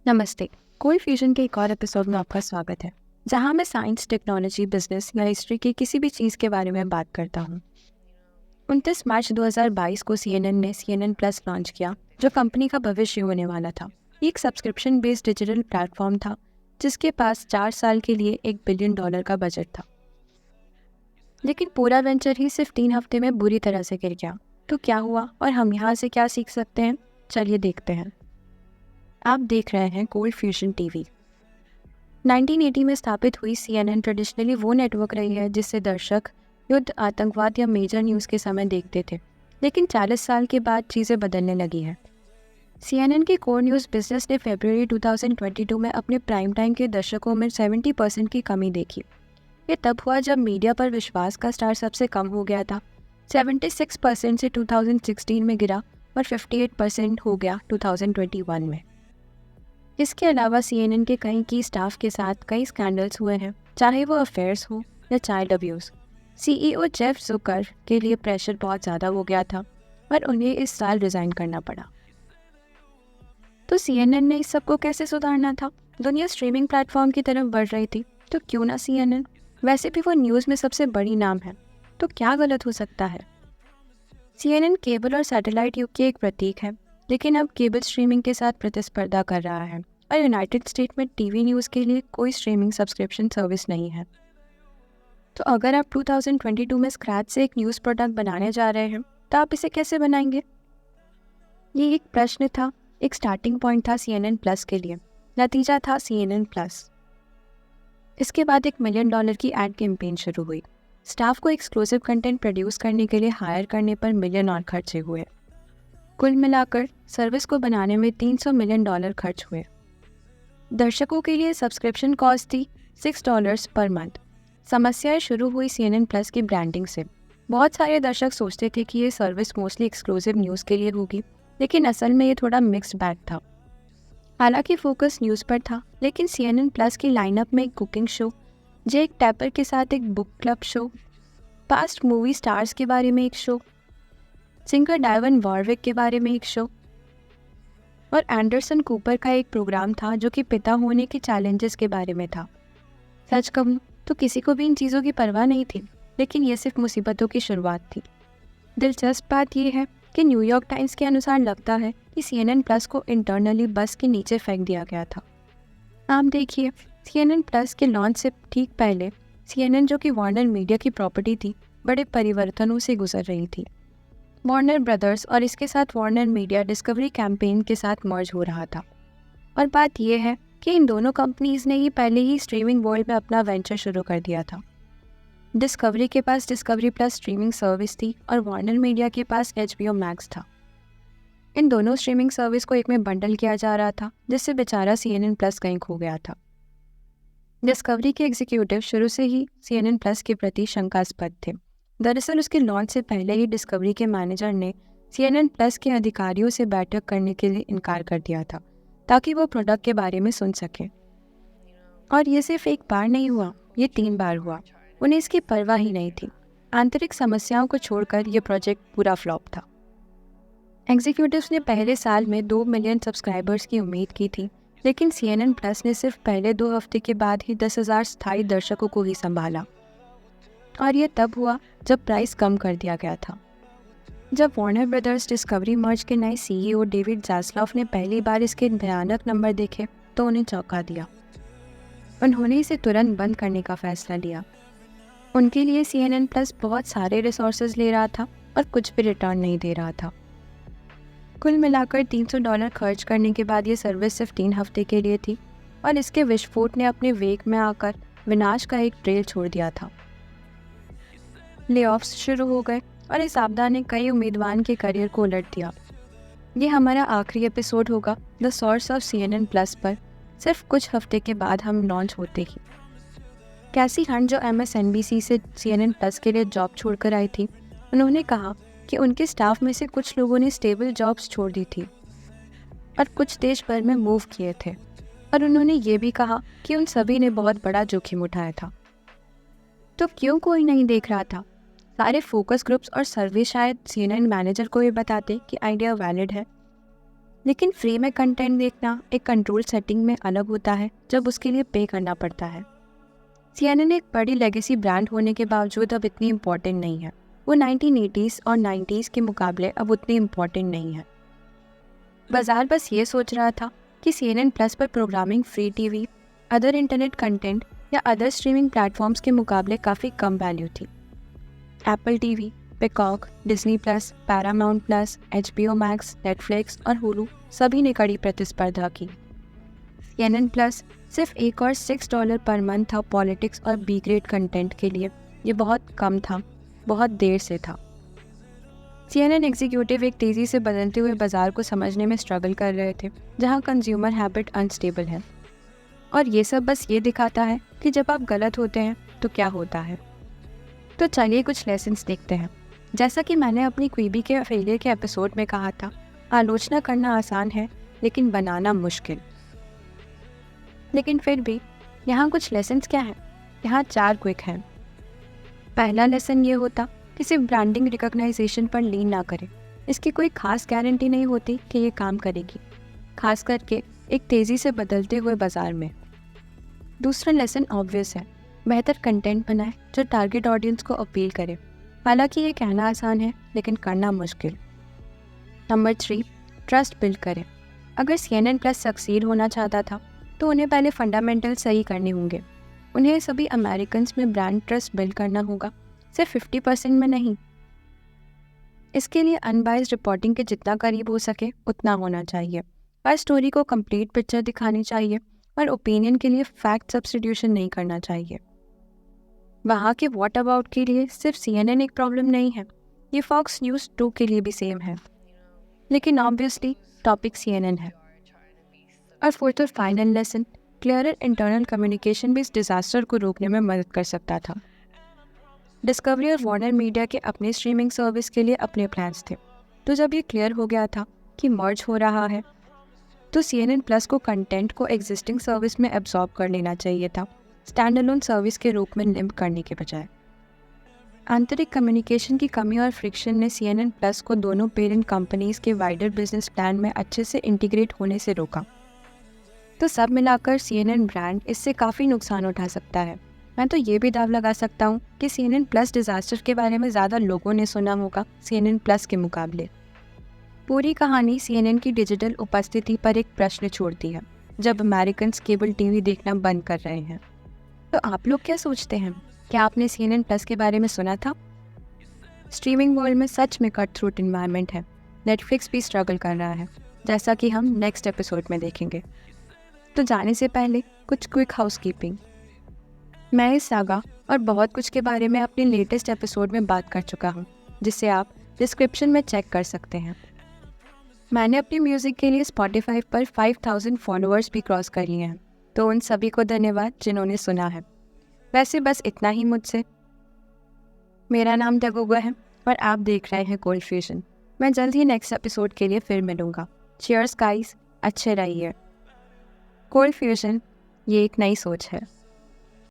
नमस्ते। Cold fusion के एक और एपिसोड में आपका स्वागत है, जहां मैं साइंस, टेक्नोलॉजी, बिजनेस या हिस्ट्री की किसी भी चीज़ के बारे में बात करता हूं। 29 मार्च 2022 को CNN ने CNN प्लस लॉन्च किया, जो कंपनी का भविष्य होने वाला था। ये एक सब्सक्रिप्शन बेस्ड डिजिटल प्लेटफॉर्म था, जिसके पास 4 साल के लिए $1 बिलियन का बजट था। लेकिन पूरा वेंचर ही सिर्फ 3 हफ्ते में बुरी तरह से गिर गया। तो क्या हुआ और हम यहाँ से क्या सीख सकते हैं? चलिए देखते हैं। आप देख रहे हैं कोल्ड फ्यूजन टीवी। 1980 में स्थापित हुई CNN ट्रेडिशनली वो नेटवर्क रही है जिससे दर्शक युद्ध, आतंकवाद या मेजर न्यूज़ के समय देखते थे। लेकिन 40 साल के बाद चीज़ें बदलने लगी हैं। CNN के कोर न्यूज़ बिजनेस ने फरवरी 2022 में अपने प्राइम टाइम के दर्शकों में 70% की कमी देखी। ये तब हुआ जब मीडिया पर विश्वास का स्टार सबसे कम हो गया था। 76% से 2016 में गिरा और 58% हो गया 2021 में। इसके अलावा CNN के कई की स्टाफ के साथ कई स्कैंडल्स हुए हैं, चाहे वो अफेयर्स हो या child abuse. CEO Jeff Zucker के लिए प्रेशर बहुत ज़्यादा हो गया था और उन्हें इस साल रिज़ाइन करना पड़ा। तो CNN ने इस सब को कैसे सुधारना था? दुनिया स्ट्रीमिंग प्लेटफॉर्म की तरफ बढ़ रही थी, तो क्यों ना CNN? वैसे भी वो न्यूज़ में सबसे बड़ी नाम है, तो क्या गलत हो सकता है? CNN केबल और सैटेलाइट युग की एक प्रतीक है, लेकिन अब केबल स्ट्रीमिंग के साथ प्रतिस्पर्धा कर रहा है और यूनाइटेड स्टेट में टीवी न्यूज़ के लिए कोई स्ट्रीमिंग सब्सक्रिप्शन सर्विस नहीं है। तो अगर आप 2022 में स्क्रैच से एक न्यूज़ प्रोडक्ट बनाने जा रहे हैं, तो आप इसे कैसे बनाएंगे? ये एक प्रश्न था, एक स्टार्टिंग पॉइंट था CNN प्लस के लिए। नतीजा था CNN प्लस। इसके बाद $1 मिलियन की एड कैंपेन शुरू हुई। स्टाफ को एक्सक्लूसिव कंटेंट प्रोड्यूस करने के लिए हायर करने पर मिलियन और खर्चे हुए। कुल मिलाकर सर्विस को बनाने में $300 मिलियन खर्च हुए। दर्शकों के लिए सब्सक्रिप्शन कॉस्ट थी $6 पर मंथ। समस्याएं शुरू हुई CNN प्लस की ब्रांडिंग से। बहुत सारे दर्शक सोचते थे कि ये सर्विस मोस्टली एक्सक्लूसिव न्यूज़ के लिए होगी, लेकिन असल में ये थोड़ा मिक्स्ड बैग था। हालांकि फोकस न्यूज़ पर था, लेकिन CNN प्लस की लाइनअप में एक कुकिंग शो, जेक टैपर के साथ एक book club show, past movie stars के बारे में एक शो, सिंगर डायवन वॉरविक के बारे में एक शो और एंडरसन कूपर का एक प्रोग्राम था जो कि पिता होने के चैलेंजेस के बारे में था। सच कहूँ तो किसी को भी इन चीज़ों की परवाह नहीं थी, लेकिन ये सिर्फ मुसीबतों की शुरुआत थी। दिलचस्प बात यह है कि न्यूयॉर्क टाइम्स के अनुसार लगता है कि CNN प्लस को इंटरनली बस के नीचे फेंक दिया गया था। आप देखिए, CNN प्लस के लॉन्च से ठीक पहले CNN, जो कि वार्नर मीडिया की प्रॉपर्टी थी, बड़े परिवर्तनों से गुजर रही थी। वार्नर ब्रदर्स और इसके साथ वार्नर मीडिया डिस्कवरी कैंपेन के साथ मर्ज हो रहा था। और बात यह है कि इन दोनों कंपनीज ने ही पहले ही स्ट्रीमिंग वर्ल्ड में अपना वेंचर शुरू कर दिया था। डिस्कवरी के पास डिस्कवरी प्लस स्ट्रीमिंग सर्विस थी और वार्नर मीडिया के पास HBO मैक्स था। इन दोनों स्ट्रीमिंग सर्विस को एक में बंडल किया जा रहा था, जिससे बेचारा CNN प्लस कहीं खो गया था। डिस्कवरी के एग्जीक्यूटिव शुरू से ही CNN प्लस के प्रति शंकास्पद थे। दरअसल उसके लॉन्च से पहले ही डिस्कवरी के मैनेजर ने CNN प्लस के अधिकारियों से बैठक करने के लिए इनकार कर दिया था, ताकि वो प्रोडक्ट के बारे में सुन सकें। और ये सिर्फ एक बार नहीं हुआ, ये 3 बार हुआ। उन्हें इसकी परवाह ही नहीं थी। आंतरिक समस्याओं को छोड़कर यह प्रोजेक्ट पूरा फ्लॉप था। एग्जीक्यूटिव्स ने पहले साल में 2 मिलियन सब्सक्राइबर्स की उम्मीद की थी, लेकिन CNN प्लस ने सिर्फ पहले 2 हफ्ते के बाद ही 10,000 स्थायी दर्शकों को ही संभाला। और ये तब हुआ जब प्राइस कम कर दिया गया था। जब वार्नर ब्रदर्स डिस्कवरी मर्ज के नए CEO डेविड ज़ास्लॉफ ने पहली बार इसके भयानक नंबर देखे, तो उन्हें चौंका दिया। उन्होंने इसे तुरंत बंद करने का फैसला लिया। उनके लिए CNN प्लस बहुत सारे रिसोर्सेज ले रहा था और कुछ भी रिटर्न नहीं दे रहा था। कुल मिलाकर $300 खर्च करने के बाद ये सर्विस सिर्फ 3 हफ्ते के लिए थी और इसके विस्फोट ने अपने वेग में आकर विनाश का एक ट्रेल छोड़ दिया था। लेऑफ्स शुरू हो गए और इस आपदा ने कई उम्मीदवार के करियर को उलट दिया। ये हमारा आखिरी एपिसोड होगा the source of CNN plus पर, सिर्फ कुछ हफ्ते के बाद हम लॉन्च होते ही। कैसी हंट, जो MSNBC से CNN प्लस के लिए जॉब छोड़कर आई थी, उन्होंने कहा कि उनके स्टाफ में से कुछ लोगों ने स्टेबल जॉब्स छोड़ दी थी और कुछ देश भर में मूव किए थे। और उन्होंने ये भी कहा कि उन सभी ने बहुत बड़ा जोखिम उठाया था। तो क्यों कोई नहीं देख रहा था? सारे फोकस ग्रुप्स और सर्वे शायद CNN मैनेजर को ये बताते कि आइडिया वैलिड है। लेकिन फ्री में कंटेंट देखना एक कंट्रोल सेटिंग में अलग होता है जब उसके लिए पे करना पड़ता है। CNN एक बड़ी लेगेसी ब्रांड होने के बावजूद अब इतनी इम्पोर्टेंट नहीं है। वो 1980s और 90s के मुकाबले अब उतनी इम्पोर्टेंट नहीं है। बाजार बस ये सोच रहा था कि CNN प्लस पर programming free TV, other internet content या अदर स्ट्रीमिंग प्लेटफॉर्म्स के मुकाबले काफ़ी कम वैल्यू थी। Apple TV, peacock, Disney plus, Paramount plus, HBO max, Netflix और हुलू सभी ने कड़ी प्रतिस्पर्धा की। CNN प्लस सिर्फ एक और $6 पर मंथ था पॉलिटिक्स और बी ग्रेड कंटेंट के लिए। ये बहुत कम था, बहुत देर से था। CNN एग्जीक्यूटिव एक तेज़ी से बदलते हुए बाजार को समझने में स्ट्रगल कर रहे थे, जहां कंज्यूमर हैबिट अनस्टेबल है। और ये सब बस ये दिखाता है कि जब आप गलत होते हैं तो क्या होता है। तो चलिए कुछ लेसन्स देखते हैं। जैसा कि मैंने अपनी क्वीबी के फेलियर के एपिसोड में कहा था, आलोचना करना आसान है लेकिन बनाना मुश्किल। लेकिन फिर भी यहाँ कुछ लेसन्स क्या हैं? यहाँ 4 क्विक हैं। पहला लेसन ये होता कि सिर्फ ब्रांडिंग रिकॉग्नाइजेशन पर लीन ना करें। इसकी कोई खास गारंटी नहीं होती कि ये काम करेगी, खास करके एक तेज़ी से बदलते हुए बाजार में। दूसरा लेसन ऑब्वियस है, बेहतर कंटेंट बनाएं जो टारगेट ऑडियंस को अपील करे। हालांकि ये कहना आसान है लेकिन करना मुश्किल। नंबर 3, ट्रस्ट बिल्ड करें। अगर CNN प्लस सक्सीड होना चाहता था तो उन्हें पहले फंडामेंटल सही करने होंगे। उन्हें सभी अमेरिकन्स में ब्रांड ट्रस्ट बिल्ड करना होगा, सिर्फ 50% में नहीं। इसके लिए अनबाइस्ड रिपोर्टिंग के जितना करीब हो सके उतना होना चाहिए। हर स्टोरी को कंप्लीट पिक्चर दिखानी चाहिए और ओपिनियन के लिए फैक्ट सब्स्टिट्यूशन नहीं करना चाहिए। वहाँ के व्हाट अबाउट के लिए सिर्फ CNN एक प्रॉब्लम नहीं है, ये फॉक्स न्यूज़ 2 के लिए भी सेम है। लेकिन ऑब्वियसली टॉपिक CNN है। और फोर्थ और final lesson, clear internal communication भी इस डिज़ास्टर को रोकने में मदद कर सकता था। डिस्कवरी और वार्नर मीडिया के अपने स्ट्रीमिंग सर्विस के लिए अपने प्लान्स थे, तो जब ये क्लियर हो गया था कि मर्ज हो रहा है तो CNN प्लस को कंटेंट को एग्जिस्टिंग सर्विस में एब्जॉर्ब कर लेना चाहिए था, स्टैंड अलोन सर्विस के रूप में लिंक करने के बजाय। आंतरिक कम्युनिकेशन की कमी और फ्रिक्शन ने CNN प्लस को दोनों पेरेंट कंपनीज के वाइडर बिजनेस प्लान में अच्छे से इंटीग्रेट होने से रोका। तो सब मिलाकर CNN ब्रांड इससे काफ़ी नुकसान उठा सकता है। मैं तो ये भी दाव लगा सकता हूँ कि CNN प्लस डिज़ास्टर के बारे में ज़्यादा लोगों ने सुना होगा CNN प्लस के मुकाबले। पूरी कहानी CNN की डिजिटल उपस्थिति पर एक प्रश्न छोड़ती है, जब अमेरिकन्स केबल टीवी देखना बंद कर रहे हैं। तो आप लोग क्या सोचते हैं? क्या आपने CNN प्लस के बारे में सुना था? स्ट्रीमिंग वर्ल्ड में सच में कट थ्रोट एनवायरनमेंट है। नेटफ्लिक्स भी स्ट्रगल कर रहा है, जैसा कि हम नेक्स्ट एपिसोड में देखेंगे। तो जाने से पहले कुछ क्विक हाउसकीपिंग। मैं इस सागा और बहुत कुछ के बारे में अपने लेटेस्ट एपिसोड में बात कर चुका हूँ, जिसे आप डिस्क्रिप्शन में चेक कर सकते हैं। मैंने अपनी म्यूज़िक के लिए Spotify पर 5000 फॉलोअर्स भी क्रॉस कर लिए हैं, तो उन सभी को धन्यवाद जिन्होंने सुना है। वैसे बस इतना ही मुझसे। मेरा नाम डगुगा है और आप देख रहे हैं कोल्ड फ्यूजन। मैं जल्द ही नेक्स्ट एपिसोड के लिए फिर मिलूँगा। चीयर्स गाइस, अच्छे रहिए। कोल्ड फ्यूजन, ये एक नई सोच है।